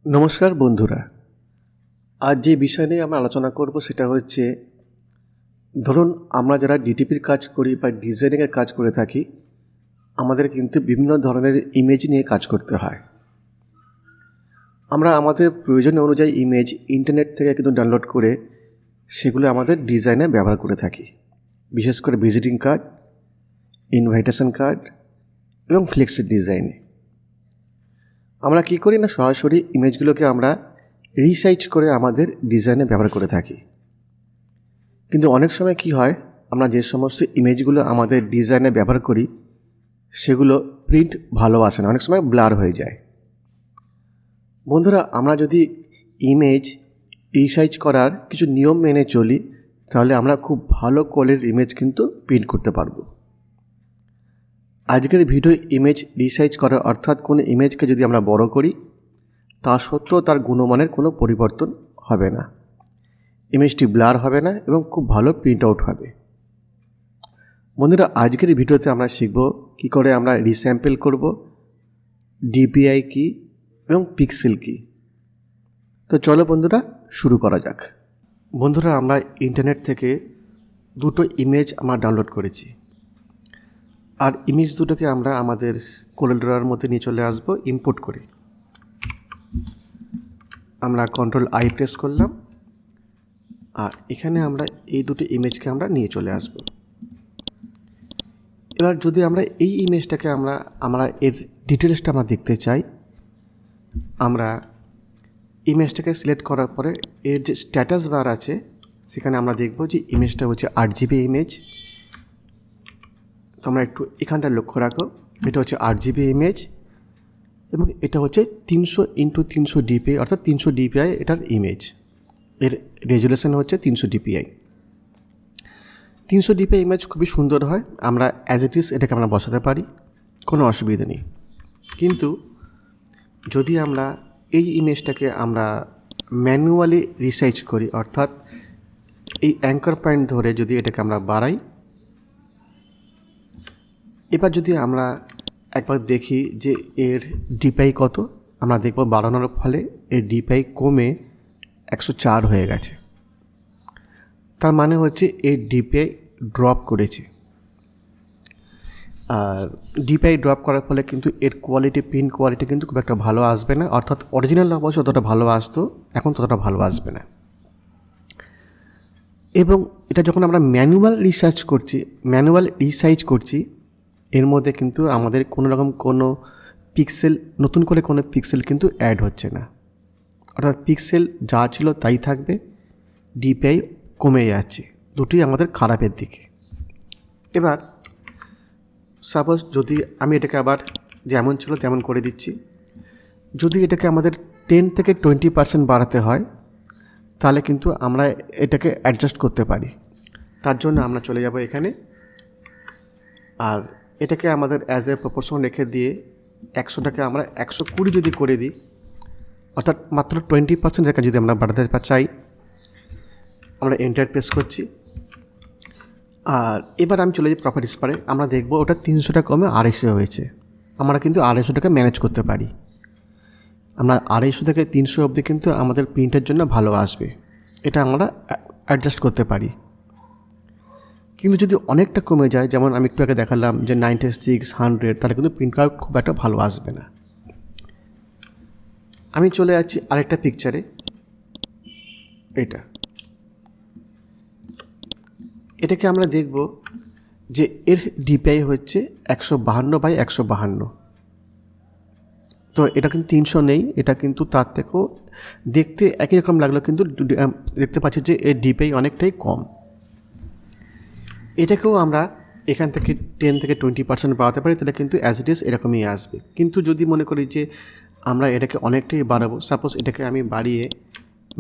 নমস্কার বন্ধুরা, আজ যে বিষয় নিয়ে আমরা আলোচনা করব সেটা হচ্ছে, ধরুন আমরা যারা ডিটিপির কাজ করি বা ডিজাইনিংয়ের কাজ করে থাকি, আমাদের কিন্তু বিভিন্ন ধরনের ইমেজ নিয়ে কাজ করতে হয়। আমরা আমাদের প্রয়োজন অনুযায়ী ইমেজ ইন্টারনেট থেকে কিন্তু ডাউনলোড করে সেগুলো আমাদের ডিজাইনে ব্যবহার করে থাকি। বিশেষ করে ভিজিটিং কার্ড, ইনভাইটেশন কার্ড এবং ফ্লেক্সি ডিজাইনে আমরা কী করি না, সরাসরি ইমেজগুলোকে আমরা রিসাইজ করে আমাদের ডিজাইনে ব্যবহার করে থাকি। কিন্তু অনেক সময় কি হয়, আমরা যে সমস্ত ইমেজগুলো আমাদের ডিজাইনে ব্যবহার করি সেগুলো প্রিন্ট ভালো আসে না, অনেক সময় ব্লার হয়ে যায়। বন্ধুরা, আমরা যদি ইমেজ রিসাইজ করার কিছু নিয়ম মেনে চলি, তাহলে আমরা খুব ভালো কোয়ালিটির ইমেজ কিন্তু প্রিন্ট করতে পারবো। আজকের ভিডিও ইমেজ রিসাইজ করার অর্থাৎ কোনো ইমেজকে যদি আমরা বড় করি, তা সত্ত্বেও তার গুণমানের কোনো পরিবর্তন হবে না, ইমেজটি ব্লার হবে না এবং খুব ভালো প্রিন্ট আউট হবে। বন্ধুরা, আজকের ভিডিওতে আমরা শিখব কী করে আমরা রিস্যাম্পল করব, ডিপিআই কি এবং পিক্সেল কি। তো চলো বন্ধুরা, শুরু করা যাক। বন্ধুরা, আমরা ইন্টারনেট থেকে দুটো ইমেজ আমরা ডাউনলোড করেছি, আর ইমেজ দুটোকে আমরা আমাদের কোরেলড্রয়ার মধ্যে নিয়ে চলে আসবো ইম্পোর্ট করে। আমরা Ctrl+I প্রেস করলাম, আর এখানে আমরা এই দুটো ইমেজকে আমরা নিয়ে চলে আসব। এবার যদি আমরা এই ইমেজটাকে আমরা এর ডিটেলসটা আমরা দেখতে চাই, আমরা ইমেজটাকে সিলেক্ট করার পরে এর যে স্ট্যাটাস বার আছে সেখানে আমরা দেখব যে ইমেজটা হচ্ছে 8GB ইমেজ। তো আমরা একটু এখানটা লক্ষ্য রাখো, এটা হচ্ছে 8GB ইমেজ এবং এটা হচ্ছে 300x300 dpi অর্থাৎ 300 dpi এটার ইমেজ। এর রেজুলেশন হচ্ছে 300 dpi। 300 dpi ইমেজ খুবই সুন্দর হয়, আমরা অ্যাজ ইট ইজ এটাকে আমরা বসাতে পারি, কোনো অসুবিধা নেই। কিন্তু যদি আমরা এই ইমেজটাকে আমরা ম্যানুয়ালি রিসাইজ করি, অর্থাৎ এই অ্যাঙ্কার পয়েন্ট ধরে যদি এটাকে আমরা বাড়াই, এবার যদি আমরা একবার দেখি যে এর ডিপিআই কত, আমরা দেখব বাড়ানোর ফলে এর ডিপিআই কমে 104 হয়ে গেছে। তার মানে হচ্ছে এর ডিপিআই ড্রপ করেছে। আর ডিপিআই ড্রপ করার ফলে কিন্তু এর কোয়ালিটি, প্রিন্ট কোয়ালিটি কিন্তু খুব একটা ভালো আসবে না, অর্থাৎ অরিজিনাল অবশ্য যতটা ভালো আসতো এখন ততটা ভালো আসবে না। এবং এটা যখন আমরা ম্যানুয়াল রিসাইজ করছি, এর মধ্যে কিন্তু আমাদের কোনো রকম কোনো পিক্সেল, নতুন করে কোনো পিক্সেল কিন্তু অ্যাড হচ্ছে না, অর্থাৎ পিক্সেল যা ছিল তাই থাকবে, ডিপিআই কমে যাচ্ছে, দুটোই আমাদের খারাপের দিকে। এবার সাপোজ যদি আমি এটাকে আবার যেমন ছিল তেমন করে দিচ্ছি, যদি এটাকে আমাদের 10 থেকে 20% বাড়াতে হয় তাহলে কিন্তু আমরা এটাকে অ্যাডজাস্ট করতে পারি। তার জন্য আমরা চলে যাব এখানে, আর এটাকে আমাদের অ্যাজ এ প্রপোর্শন রেখে দিয়ে 100টাকে আমরা 120 যদি করে দিই, অর্থাৎ মাত্র 20% রেখে যদি আমরা বাড়াতে চাই, আমরা এন্টার প্রেস করছি। আর এবার আমি চলে যাই প্রপার্টিস পারে, আমরা দেখব ওটা 300টা কমে 250 হয়েছে। আমরা কিন্তু 250টাকে ম্যানেজ করতে পারি, আমরা 250 থেকে 300 অবধি কিন্তু আমাদের প্রিন্টের জন্য ভালো আসবে, এটা আমরা অ্যাডজাস্ট করতে পারি। কিন্তু যদি অনেকটা কমে যায়, যেমন আমি একটু আগে দেখালাম যে 96, 100, তাহলে কিন্তু প্রিন্ট আউট খুব একটা ভালো আসবে না। আমি চলে যাচ্ছি আরেকটা পিকচারে, এটাকে আমরা দেখব যে এর ডিপিআই হচ্ছে 152/152। তো এটা কিন্তু 300 নেই, এটা কিন্তু তার থেকেও দেখতে একই রকম লাগলো, কিন্তু দেখতে পাচ্ছি যে এর ডিপিআই অনেকটাই কম। এটাকেও আমরা এখান থেকে 10 থেকে 20% বাড়াতে পারি, তাহলে কিন্তু অ্যাজ ইট ইজ এরকমই আসবে। কিন্তু যদি মনে করি যে আমরা এটাকে অনেকটাই বাড়াবো, সাপোজ এটাকে আমি বাড়িয়ে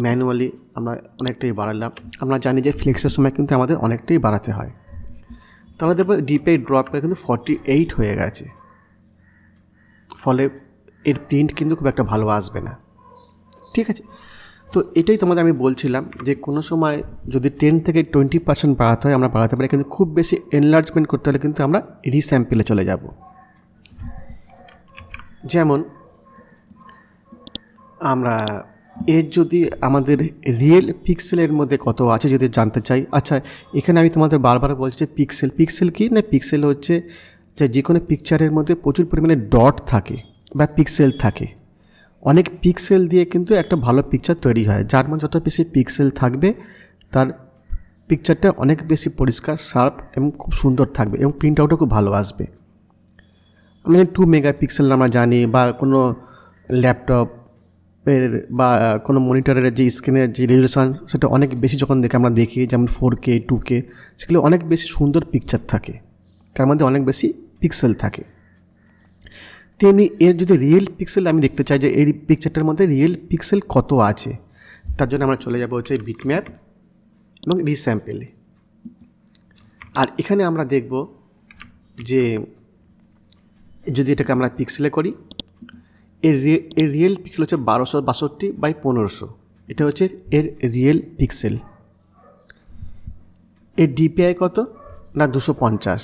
ম্যানুয়ালি আমরা অনেকটাই বাড়ালাম, আমরা জানি যে ফ্লেক্সের সময় কিন্তু আমাদের অনেকটাই বাড়াতে হয়, তাহলে দেখবো ডিপিআই ড্রপ করে কিন্তু 48 হয়ে গেছে, ফলে এর প্রিন্ট কিন্তু খুব একটা ভালো আসবে না। ঠিক আছে, তো এটাই তোমাদের আমি বলছিলাম যে কোনো সময় যদি 10 থেকে 20% বাড়াতে হয় আমরা বাড়াতে পারি, কিন্তু খুব বেশি এনলার্জমেন্ট করতে হলে কিন্তু আমরা রিস্যাম্পলে চলে যাব। যেমন আমরা এর যদি আমাদের রিয়েল পিক্সেলের মধ্যে কত আছে যদি জানতে চাই, আচ্ছা এখানে আমি তোমাদের বারবার বলছি যে পিক্সেল কি না, পিক্সেল হচ্ছে যে কোনো পিকচারের মধ্যে প্রচুর পরিমাণে ডট থাকে বা পিক্সেল থাকে। অনেক পিক্সেল দিয়ে কিন্তু একটা ভালো পিকচার তৈরি হয়, যার মধ্যে যত বেশি পিক্সেল থাকবে তার পিকচারটা অনেক বেশি পরিষ্কার, শার্প এবং খুব সুন্দর থাকবে এবং প্রিন্ট আউটও খুব ভালো আসবে। মানে 2 মেগাপিক্সেল আমরা জানি, বা কোনো ল্যাপটপের বা কোনো মনিটরের যে স্ক্রিনের যে রেজলিউশন সেটা অনেক বেশি যখন আমরা দেখি, যেমন 4K 2K, সেগুলো অনেক বেশি সুন্দর পিকচার থাকে, তার মধ্যে অনেক বেশি পিক্সেল থাকে। তেমনি এর যদি রিয়েল পিক্সেল আমি দেখতে চাই যে এই পিকচারটার মধ্যে রিয়েল পিক্সেল কত আছে, তার জন্য আমরা চলে যাব হচ্ছে বিটম্যাপ এবং রিস্যাম্পেলে। আর এখানে আমরা দেখব যে যদি এটাকে আমরা পিক্সেলে করি, এর রিয়েল পিক্সেল হচ্ছে 1262/1500, এটা হচ্ছে এর রিয়েল পিক্সেল। এর ডিপিআই কত না 250।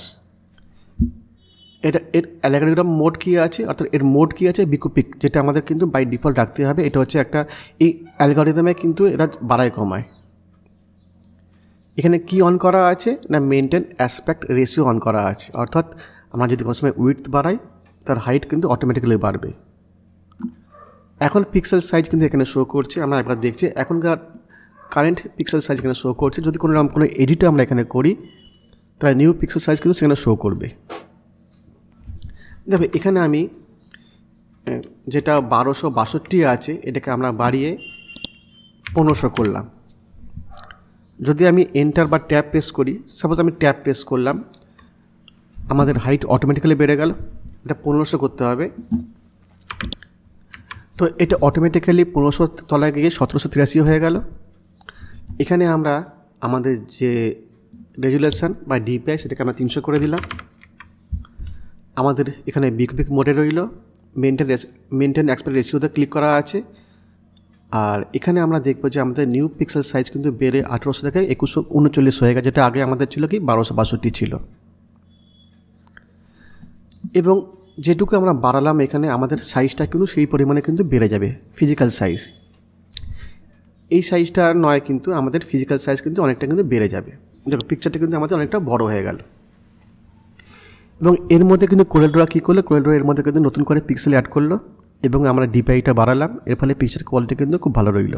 এটা এর অ্যালগরিদম মোড কী আছে, অর্থাৎ এর মোড কী আছে বিকুপিক, যেটা আমাদের কিন্তু বাই ডিফল্ট রাখতে হবে। এটা হচ্ছে একটা এই অ্যালগরিদমে কিন্তু এরা বাড়ায় কমায়। এখানে কি অন করা আছে না মেনটেন অ্যাসপেক্ট রেশিও অন করা আছে, অর্থাৎ আমরা যদি কোনো সময় উইডথ বাড়াই তার হাইট কিন্তু অটোমেটিক্যালি বাড়বে। এখন পিক্সেল সাইজ কিন্তু এখানে শো করছে, আমরা একবার দেখছি এখনকার কারেন্ট পিক্সেল সাইজ এখানে শো করছে। যদি কোনো এডিটও আমরা এখানে করি তাহলে নিউ পিক্সেল সাইজ কিন্তু সেখানে শো করবে। দেখো এখানে আমি যেটা 1262 আছে এটাকে আমরা বাড়িয়ে 1500 করলাম। যদি আমি এন্টার বা ট্যাব প্রেস করি, সাপোজ আমি ট্যাব প্রেস করলাম, আমাদের হাইট অটোমেটিক্যালি বেড়ে গেল। এটা 1500 করতে হবে, তো এটা অটোমেটিক্যালি 1500 তলায় গিয়ে 1783 হয়ে গেল। এখানে আমরা আমাদের যে রেজুলেশন বা ডিপিআই সেটাকে আমরা 300 করে দিলাম। আমাদের এখানে বিকপিক মোডে রইল, মেনটেন অ্যাসপেক্ট রেশিওতে ক্লিক করা আছে। আর এখানে আমরা দেখব যে আমাদের নিউ পিক্সেল সাইজ কিন্তু বেড়ে 1800 থেকে 2139 হয়ে গেছে, যেটা আগে আমাদের ছিল কি 1262 ছিল। এবং যেটুকু আমরা বাড়ালাম এখানে আমাদের সাইজটা কিন্তু সেই পরিমাণে কিন্তু বেড়ে যাবে, ফিজিক্যাল সাইজ। এই সাইজটা নয়, কিন্তু আমাদের ফিজিক্যাল সাইজ কিন্তু অনেকটা কিন্তু বেড়ে যাবে। দেখো পিকচারটা কিন্তু আমাদের অনেকটা বড় হয়ে গেল। এবং এর মধ্যে কিন্তু কোরেলড্র কী করলো, কোরেলড্র এর মধ্যে কিন্তু নতুন করে পিক্সেল অ্যাড করলো এবং আমরা ডিপিআইটা বাড়ালাম, এর ফলে পিকচার কোয়ালিটি কিন্তু খুব ভালো রইল।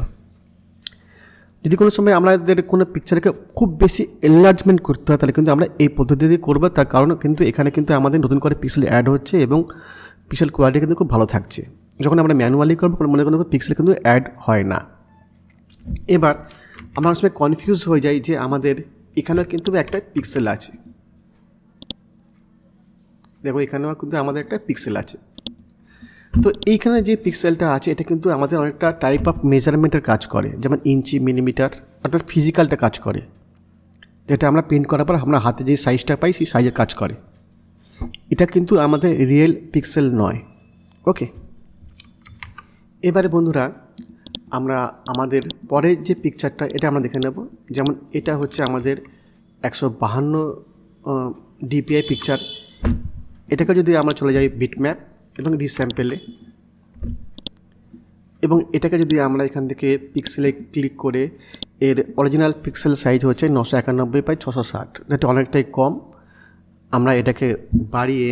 যদি কোনো সময় আমাদের কোনো পিকচারকে খুব বেশি এনলার্জমেন্ট করতে হয় তাহলে কিন্তু আমরা এই পদ্ধতি দিয়ে করবো, তার কারণ কিন্তু এখানে কিন্তু আমাদের নতুন করে পিক্সেল অ্যাড হচ্ছে এবং পিক্সেল কোয়ালিটি কিন্তু খুব ভালো থাকছে। যখন আমরা ম্যানুয়ালি করবো মনে কোনো পিক্সেল কিন্তু অ্যাড হয় না। এবার আমরা অনেক সময় কনফিউজ হয়ে যাই যে আমাদের এখানেও কিন্তু একটা পিক্সেল আছে, দেখো এখানেও কিন্তু আমাদের একটা পিক্সেল আছে। তো এইখানে যে পিক্সেলটা আছে এটা কিন্তু আমাদের অনেকটা টাইপ অফ মেজারমেন্টের কাজ করে, যেমন ইঞ্চি, মিলিমিটার, অর্থাৎ ফিজিক্যালটা কাজ করে, যেটা আমরা প্রিন্ট করার পর আমরা হাতে যে সাইজটা পাই সেই সাইজের কাজ করে। এটা কিন্তু আমাদের রিয়েল পিক্সেল নয়। ওকে, এবারে বন্ধুরা আমরা আমাদের পরের যে পিকচারটা এটা আমরা দেখে নেব। যেমন এটা হচ্ছে আমাদের 152 ডিপিআই পিকচার। এটাকে যদি আমরা চলে যাই বিটম্যাপ এবং রিস্যাম্পেলে, এবং এটাকে যদি আমরা এখান থেকে পিক্সেলে ক্লিক করে, এর অরিজিনাল পিক্সেল সাইজ হচ্ছে 991/660, যেটা অনেকটাই কম। আমরা এটাকে বাড়িয়ে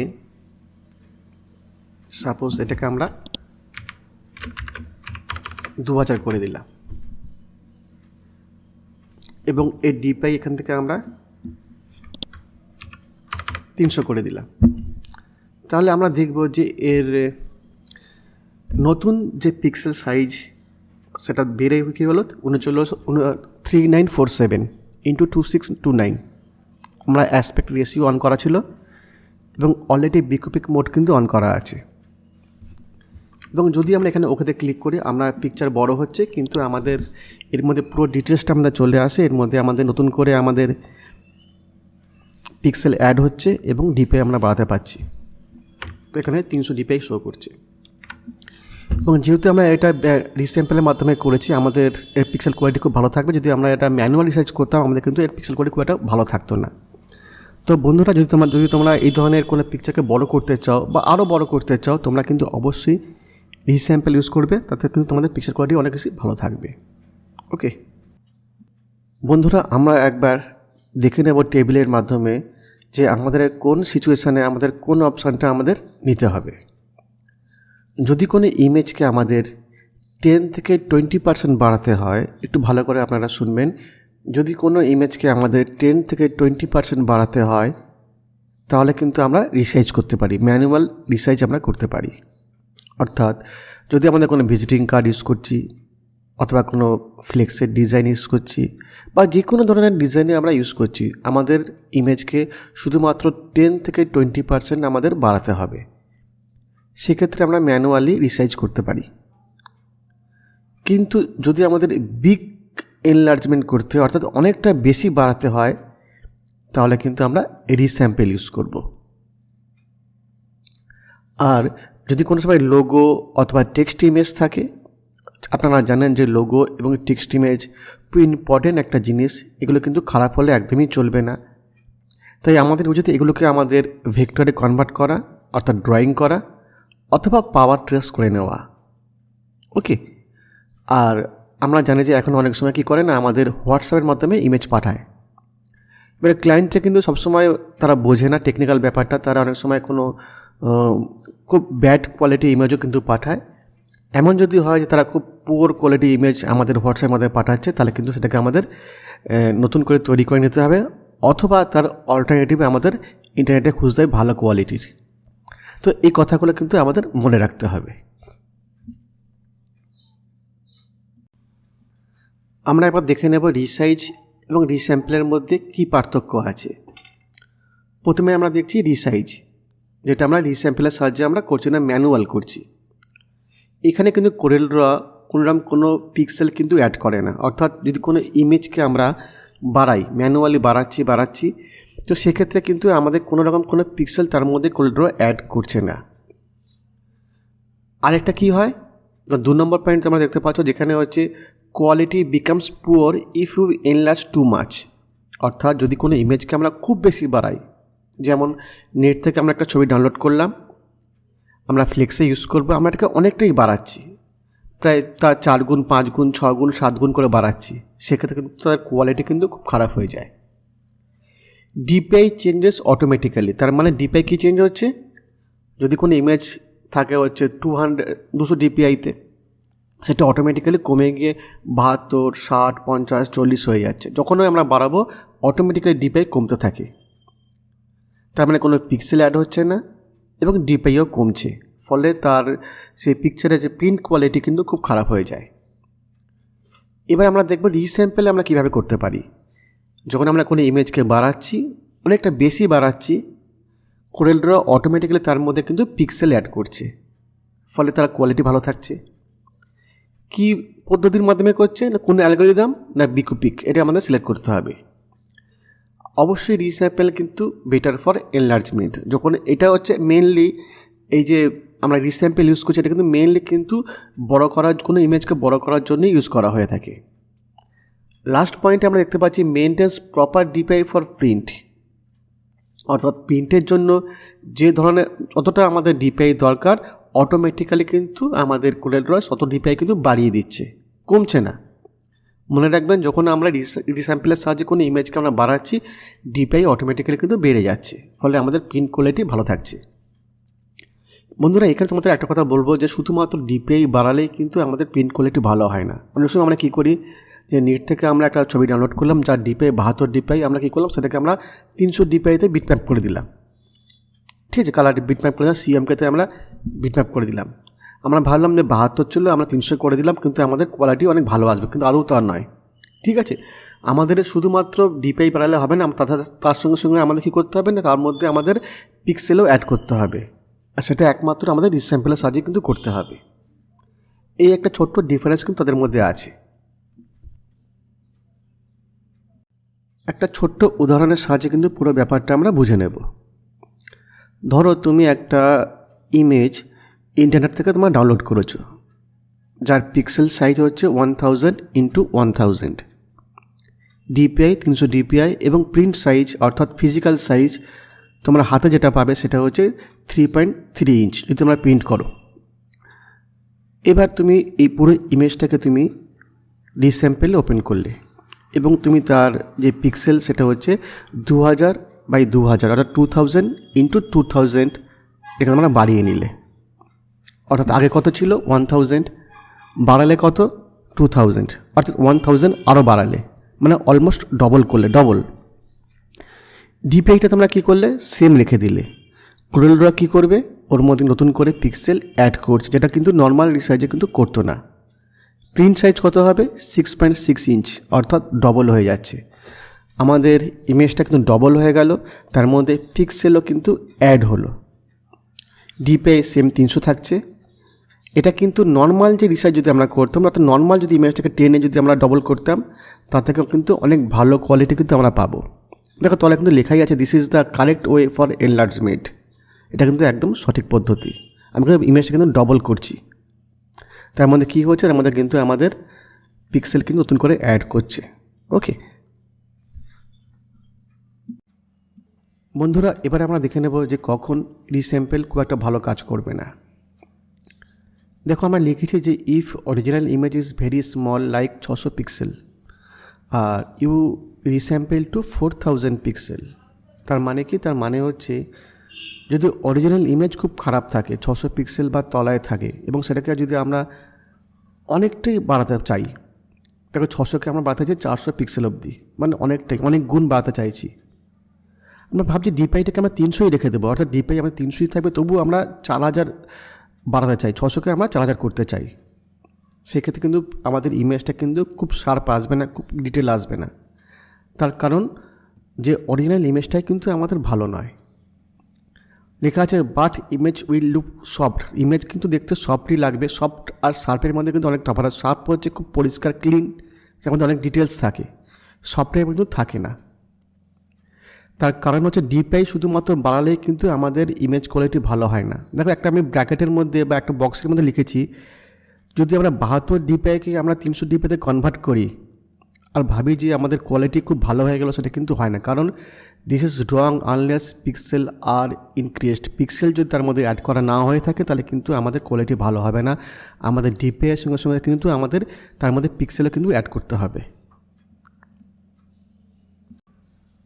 সাপোজ এটাকে আমরা 2000 করে দিলাম এবং এর ডিপিআই এখান থেকে আমরা 300 করে দিলাম। তাহলে আমরা দেখব যে এর নতুন যে পিক্সেল সাইজ সেটা বেড়ে কী হলো 3947 × 2629। আমরা অ্যাসপেক্ট রেশিও অন করা ছিল এবং অলরেডি বিকুপিক মোড কিন্তু অন করা আছে। এবং যদি আমরা এখানে ওকেতে ক্লিক করি আমরা পিকচার বড় হচ্ছে, কিন্তু আমাদের এর মধ্যে পুরো ডিটেলসটা আমাদের চলে আসে। এর মধ্যে আমাদের নতুন করে আমাদের পিক্সেল অ্যাড হচ্ছে এবং ডিপিআই আমরা বাড়াতে পারছি। তো এখানে 300 ডিপিআই শো করছে। এবং যেহেতু আমরা এটা রিস্যাম্পেলের মাধ্যমে করেছি আমাদের এর পিক্সেল কোয়ালিটি খুব ভালো থাকবে। যদি আমরা এটা ম্যানুয়াল রিসার্চ করতাম আমাদের কিন্তু এর পিক্সেল কোয়ালিটি খুব একটা ভালো থাকতো না। তো বন্ধুরা যদি তোমরা এই ধরনের কোনো পিকচারকে বড় করতে চাও বা আরও বড় করতে চাও তোমরা কিন্তু অবশ্যই রিস্যাম্পল ইউজ করবে, তাতে কিন্তু তোমাদের পিকচার কোয়ালিটি অনেক বেশি ভালো থাকবে। ওকে বন্ধুরা, আমরা একবার দেখে নেব টেবিলের মাধ্যমে যে আমাদের কোন সিচুয়েশানে আমাদের কোন অপশানটা আমাদের নিতে হবে। যদি কোনো ইমেজকে আমাদের 10 থেকে 20% বাড়াতে হয়, একটু ভালো করে আপনারা শুনবেন, যদি কোনো ইমেজকে আমাদের 10 থেকে 20% বাড়াতে হয় তাহলে কিন্তু আমরা রিসাইজ করতে পারি, ম্যানুয়াল রিসাইজ আমরা করতে পারি। অর্থাৎ যদি আমাদের কোনো ভিজিটিং কার্ড ইউজ করছি অথবা কোনো ফ্লেক্সের ডিজাইন ইউজ করছি বা যে কোনো ধরনের ডিজাইনে আমরা ইউজ করছি, আমাদের ইমেজকে শুধুমাত্র 10 থেকে 20% আমাদের বাড়াতে হবে। সেক্ষেত্রে আমরা ম্যানুয়ালি রিসাইজ করতে পারি। কিন্তু যদি আমাদের বিগ এনলার্জমেন্ট করতে হয়, অর্থাৎ অনেকটা বেশি বাড়াতে হয়, তাহলে কিন্তু আমরা রিস্যাম্পল ইউজ করব। আর যদি কোনো সময় লোগো অথবা টেক্সট ইমেজ থাকে, আপনারা জানেন যে লোগো এবং টেক্সট ইমেজ খুব ইম্পর্টেন্ট একটা জিনিস, এগুলো কিন্তু খারাপ হলে একদমই চলবে না। তাই আমাদের উচিত এগুলোকে আমাদের ভেক্টরে কনভার্ট করা, অর্থাৎ ড্রয়িং করা অথবা পাওয়ার ট্রেস করে নেওয়া। ওকে, আর আমরা জানি যে এখন অনেক সময় কী করে না, আমাদের হোয়াটসঅ্যাপের মাধ্যমে ইমেজ পাঠায়। এবারে ক্লায়েন্টরা কিন্তু সবসময় তারা বোঝে না টেকনিক্যাল ব্যাপারটা, তারা অনেক সময় কোনো খুব ব্যাড কোয়ালিটি ইমেজও কিন্তু পাঠায়। এমন যদি হয় যে তারা খুব পুয়ার কোয়ালিটি ইমেজ আমাদের হোয়াটসঅ্যাপের মধ্যে পাঠাচ্ছে, তাহলে কিন্তু সেটাকে আমাদের নতুন করে তৈরি করে নিতে হবে, অথবা তার অল্টারনেটিভে আমাদের ইন্টারনেটে খুঁজতে হবে ভালো কোয়ালিটির। তো এই কথাগুলো কিন্তু আমাদের মনে রাখতে হবে। আমরা এবার দেখে নেব রিসাইজ এবং রিস্যাম্পলের মধ্যে কী পার্থক্য আছে। প্রথমে আমরা দেখছি রিসাইজ, যেটা আমরা রিস্যাম্পলের সাহায্যে আমরা করছি না, ম্যানুয়াল করছি। এখানে কিন্তু কোরেলড্র কোনো পিক্সেল কিন্তু অ্যাড করে না। অর্থাৎ যদি কোনো ইমেজকে আমরা বাড়াই, ম্যানুয়ালি বাড়াচ্ছি, তো সেক্ষেত্রে কিন্তু আমাদের কোনো রকম কোনো পিক্সেল তার মধ্যে কোরেলড্র অ্যাড করছে না। আরেকটা কি হয়, 2 নম্বর পয়েন্ট আমরা দেখতে পাচ্ছ, যেখানে হচ্ছে quality becomes poor if you enlarge too much. অর্থাৎ যদি কোনো ইমেজকে আমরা খুব বেশি বাড়াই, যেমন নেট থেকে আমরা একটা ছবি ডাউনলোড করলাম, আমরা ফ্লেক্সে ইউজ করবো, আমরা এটাকে অনেকটাই বাড়াচ্ছি, প্রায় তার 4 গুণ 5 গুণ 6 গুণ 7 গুণ করে বাড়াচ্ছি, সেক্ষেত্রে কিন্তু তার কোয়ালিটি কিন্তু খুব খারাপ হয়ে যায়। ডিপিআই চেঞ্জেস অটোমেটিক্যালি, তার মানে ডিপিআই কী চেঞ্জ হচ্ছে, যদি কোনো ইমেজ থাকে হচ্ছে 200 ডিপিআইতে, সেটা অটোমেটিক্যালি কমে গিয়ে 72, 60, 50, 40 হয়ে যাচ্ছে। যখনই আমরা বাড়াবো অটোমেটিক্যালি ডিপিআই কমতে থাকে, তার মানে কোনো পিক্সেল অ্যাড হচ্ছে না এবং ডিপিআইও কমছে, ফলে তার সেই পিকচারের যে প্রিন্ট কোয়ালিটি কিন্তু খুব খারাপ হয়ে যায়। এবার আমরা দেখব রিস্যাম্পল আমরা কীভাবে করতে পারি। যখন আমরা কোনো ইমেজকে বাড়াচ্ছি, অনেকটা বেশি বাড়াচ্ছি, কোরেলড্র অটোমেটিক্যালি তার মধ্যে কিন্তু পিক্সেল অ্যাড করছে, ফলে তার কোয়ালিটি ভালো থাকছে। কি পদ্ধতির মাধ্যমে করছে না, কোন অ্যালগরিদম না বিকুপিক, এটা আমাদের সিলেক্ট করতে হবে। অবশ্যই রিস্যাম্পল কিন্তু বেটার ফর এনলার্জমেন্ট। যখন এটা হচ্ছে মেনলি এই যে আমরা রিস্যাম্পল ইউজ করছি, এটা কিন্তু মেনলি কিন্তু বড় করার, কোনো ইমেজকে বড় করার জন্য ইউজ করা হয়ে থাকে। লাস্ট পয়েন্টে আমরা দেখতে পাচ্ছি maintains proper DPI for print. অর্থাৎ প্রিন্টের জন্য যে ধরনের যতটা আমাদের ডিপিআই দরকার, অটোমেটিক্যালি কিন্তু আমাদের কোরেলড্র তত ডিপিআই কিন্তু বাড়িয়ে দিচ্ছে, কমছে না। মনে রাখবেন, যখন আমরা রিস্যাম্পলের সাহায্যে কোনো ইমেজকে আমরা বাড়াচ্ছি, ডিপিআই অটোমেটিক্যালি কিন্তু বেড়ে যাচ্ছে, ফলে আমাদের প্রিন্ট কোয়ালিটি ভালো থাকছে। বন্ধুরা, এখানে তোমাদের একটা কথা বলবো যে শুধুমাত্র ডিপিআই বাড়ালেই কিন্তু আমাদের প্রিন্ট কোয়ালিটি ভালো হয় না। অনেক সময় আমরা কী করি, যে নেট থেকে আমরা একটা ছবি ডাউনলোড করলাম যার ডিপিআই 72 ডিপিআই, আমরা কী করলাম, সেটাকে আমরা 300 ডিপিআইতে বিটম্যাপ করে দিলাম। ঠিক আছে, কালার বিটম্যাপ করে দিলাম, সিএমকেতে আমরা বিটম্যাপ করে দিলাম। আমরা ভাবলাম যে 72 ছিল, আমরা 300 করে দিলাম, কিন্তু আমাদের কোয়ালিটি অনেক ভালো আসবে, কিন্তু আদৌ তা নয়। ঠিক আছে, আমাদের শুধুমাত্র ডিপিআই বাড়ালে হবে না, তার সঙ্গে সঙ্গে আমাদের কী করতে হবে না, তার মধ্যে আমাদের পিক্সেলও অ্যাড করতে হবে, আর সেটা একমাত্র আমাদের রিস্যাম্পলের সাহায্যে কিন্তু করতে হবে। এই একটা ছোট্ট ডিফারেন্স কিন্তু তাদের মধ্যে আছে। একটা ছোট্ট উদাহরণের সাহায্যে কিন্তু পুরো ব্যাপারটা আমরা বুঝে নেব। ধরো তুমি একটা ইমেজ ইন্টারনেট থেকে তোমরা ডাউনলোড করেছো, যার পিক্সেল সাইজ হচ্ছে 1000 × 1000, ডিপিআই 300 ডিপিআই, এবং প্রিন্ট সাইজ অর্থাৎ ফিজিক্যাল সাইজ তোমরা হাতে যেটা পাবে সেটা হচ্ছে 3.3 ইঞ্চ যদি তোমরা প্রিন্ট করো। এবার তুমি এই পুরো ইমেজটাকে তুমি রিস্যাম্পেলে ওপেন করলে এবং তুমি তার যে পিক্সেল সেটা হচ্ছে 2000 × 2000 অর্থাৎ 2000 × 2000 এখানে আমরা বাড়িয়ে নিলে, অর্থাৎ আগে কত ছিল 1000, বাড়ালে কত 2000, অর্থাৎ 1000 আরও বাড়ালে, মানে অলমোস্ট ডবল করলে, ডবল। ডিপিআইটা তোমরা কী করলে, সেম রেখে দিলে। কোরেলড্র কী করবে, ওর মধ্যে নতুন করে পিক্সেল অ্যাড করছে, যেটা কিন্তু নর্মাল রিসাইজে কিন্তু করতো না। প্রিন্ট সাইজ কত হবে 6.6 ইঞ্চ, অর্থাৎ ডবল হয়ে যাচ্ছে। আমাদের ইমেজটা কিন্তু ডবল হয়ে গেল, তার মধ্যে পিক্সেলও কিন্তু অ্যাড হলো। ডিপিআই সেম 300 থাকছে। এটা কিন্তু নর্মাল যে রিসাইজ যদি আমরা করতাম, অর্থাৎ নর্মাল যদি ইমেজটাকে টেনে যদি আমরা ডবল করতাম, তার থেকেও কিন্তু অনেক ভালো কোয়ালিটি কিন্তু আমরা পাবো। দেখো তলে কিন্তু লেখাই আছে this is the correct way for enlargement. এটা কিন্তু একদম সঠিক পদ্ধতি। আমি কিন্তু ইমেজটা কিন্তু ডবল করছি, তার মধ্যে কী হচ্ছে, তার মধ্যে কিন্তু আমাদের পিক্সেল কিন্তু নতুন করে অ্যাড করছে। ওকে বন্ধুরা, এবারে আমরা দেখে নেব যে কখন রিস্যাম্পল খুব একটা ভালো কাজ করবে না। দেখো আমরা লিখেছি যে if original image is very small like 600 pixel আর ইউ রিস্যাম্পল টু 4000 পিক্সেল। তার মানে কি, তার মানে হচ্ছে যদি অরিজিনাল ইমেজ খুব খারাপ থাকে, 600 পিক্সেল বা তলায় থাকে, এবং সেটাকে যদি আমরা অনেকটাই বাড়াতে চাই, দেখো 600কে আমরা বাড়াতে চাই 400 পিক্সেল অবধি, মানে অনেকটাই, অনেক গুণ বাড়াতে চাইছি। আমরা ভাবছি ডিপিআইটাকে আমরা 300ই রেখে দেবো, অর্থাৎ ডিপিআই আমরা 300ই থাকবে, তবুও আমরা 4000 বাড়াতে চাই, 600কে আমরা 4000 করতে চাই। সেক্ষেত্রে কিন্তু আমাদের ইমেজটা কিন্তু খুব শার্প আসবে না, খুব ডিটেল আসবে না। তার কারণ যে অরিজিনাল ইমেজটাই কিন্তু আমাদের ভালো নয়। লেখা আছে but image will look soft. Image কিন্তু দেখতে সফটই লাগবে। সফট আর শার্পের মধ্যে কিন্তু অনেক তফাৎ। শার্প হচ্ছে খুব পরিষ্কার ক্লিন, যার মধ্যে অনেক ডিটেলস থাকে, সফটের কিন্তু থাকে না। তার কারণ হচ্ছে ডিপিআই শুধুমাত্র বাড়ালেই কিন্তু আমাদের ইমেজ কোয়ালিটি ভালো হয় না। দেখো একটা আমি ব্র্যাকেটের মধ্যে বা একটা বক্সের মধ্যে লিখেছি, যদি আমরা 72 ডিপিআইকে আমরা 300 ডিপিআইতে কনভার্ট করি আর ভাবি যে আমাদের কোয়ালিটি খুব ভালো হয়ে গেল, সেটা কিন্তু হয় না। কারণ this is wrong unless pixel are increased. Pixel যদি তার মধ্যে অ্যাড করা না হয়ে থাকে, তাহলে কিন্তু আমাদের কোয়ালিটি ভালো হবে না। আমাদের ডিপিআইয়ের সঙ্গে সঙ্গে কিন্তু আমাদের তার মধ্যে পিক্সেলও কিন্তু অ্যাড করতে হবে।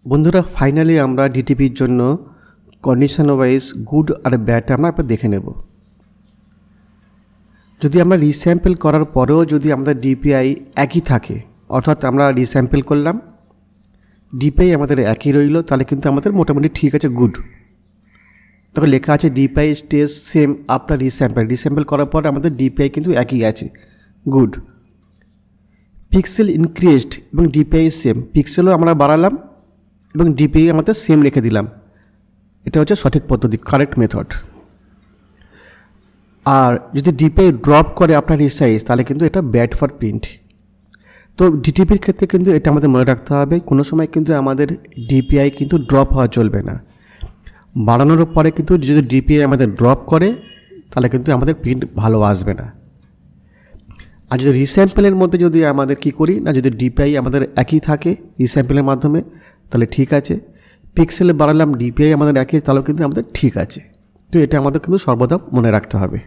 বন্ধুরা ফাইনালি আমরা ডিটিপির জন্য কন্ডিশন ওয়াইজ গুড আর ব্যাড আমরা একবার দেখে নেব। যদি আমরা রিস্যাম্পল করার পরেও যদি আমাদের ডিপিআই একই থাকে, অর্থাৎ আমরা রিস্যাম্পল করলাম, ডিপিআই আমাদের একই রইল, তাহলে কিন্তু আমাদের মোটামুটি ঠিক আছে, গুড। তখন লেখা আছে ডিপিআই স্টেজ সেম আফটার রিস্যাম্পল। রিস্যাম্পল করার পর আমাদের ডিপিআই কিন্তু একই আছে, গুড। পিক্সেল ইনক্রিজড এবং ডিপিআই সেম, পিক্সেলও আমরা বাড়ালাম এবং ডিপিআই আমাদের সেম রেখে দিলাম, এটা হচ্ছে সঠিক পদ্ধতি, কারেক্ট মেথড। আর যদি ডিপিআই ড্রপ করে আপনার রিসাইজ, তাহলে কিন্তু এটা ব্যাড ফর প্রিন্ট। তো ডিটিপির ক্ষেত্রে কিন্তু এটা আমাদের মনে রাখতে হবে, কোনো সময় কিন্তু আমাদের ডিপিআই কিন্তু ড্রপ হওয়া চলবে না। বাড়ানোর পরে কিন্তু যদি ডিপিআই আমাদের ড্রপ করে, তাহলে কিন্তু আমাদের প্রিন্ট ভালো আসবে না। আর যদি রিস্যাম্পলের মধ্যে যদি আমাদের কী করি না, যদি ডিপিআই আমাদের একই থাকে রিস্যাম্পলের মাধ্যমে, তাহলে ঠিক আছে। পিক্সেলে বাড়ালাম, ডিপিআই আমাদের একই, তাহলেও কিন্তু আমাদের ঠিক আছে। তো এটা আমাদের কিন্তু সর্বদা মনে রাখতে হবে।